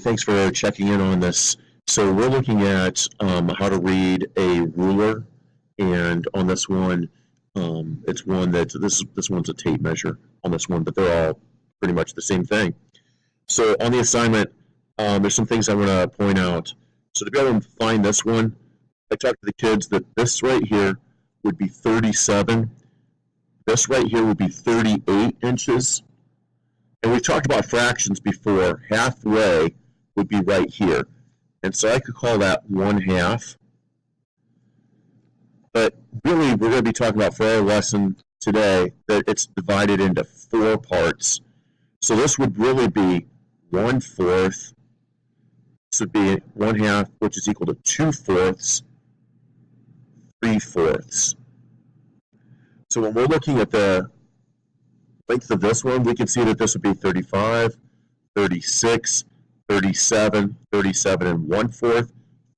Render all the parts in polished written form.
thanks for checking in on this. So we're looking at how to read a ruler, and on this one, it's one that this one's a tape measure on this one, but they're all pretty much the same thing. So on the assignment, there's some things I want to point out. So to be able to find this one, I talked to the kids that this right here would be 37. This right here would be 38 inches. And we've talked about fractions before. Halfway would be right here. And so I could call that 1/2. But really, we're going to be talking about for our lesson today that it's divided into 4 parts. So this would really be 1/4. This would be 1/2, which is equal to 2/4, 3/4. So when we're looking at the length of this one, we can see that this would be 35, 36, 37, 37 and 1/4,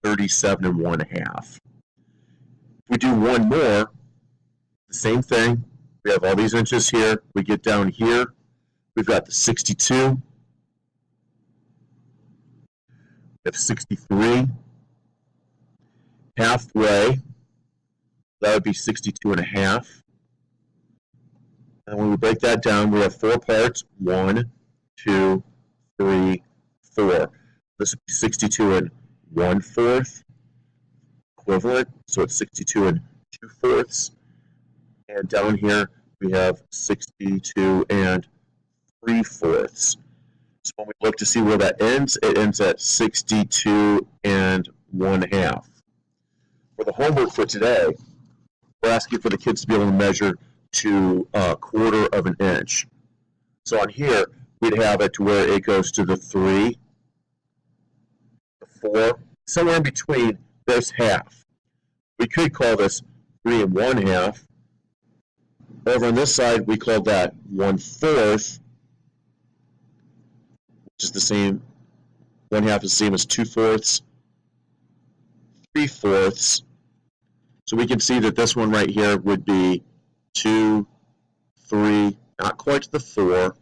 37 and 1/2. If we do one more, the same thing. We have all these inches here. We get down here. We've got the 62. We have 63. Halfway, that would be 62.5. And when we break that down, we have 4 parts. 1, 2, 3, 4. This would be 62 and 1/4 equivalent. So it's 62 and 2/4. And down here, we have 62 and 3/4. So when we look to see where that ends, it ends at 62 and 1/2. For the homework for today, we're asking for the kids to be able to measure to 1/4 of an inch. So on here, we'd have it to where it goes to the 3, the 4, somewhere in between, there's half. We could call this 3 and 1/2. Over on this side, we call that 1/4, which is the same, 1/2 is the same as 2/4, 3/4. So we can see that this one right here would be 2, 3, not quite to the 4,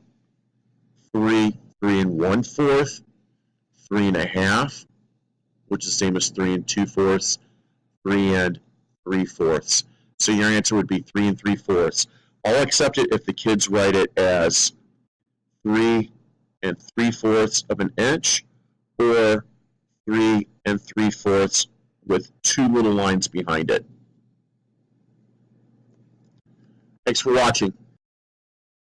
3, 3 and 1/4, 3.5, which is the same as 3 and 2/4, 3 and 3/4. So your answer would be 3 and 3/4. I'll accept it if the kids write it as 3 and 3/4 of an inch, or 3 and 3/4 with 2 little lines behind it. Thanks for watching.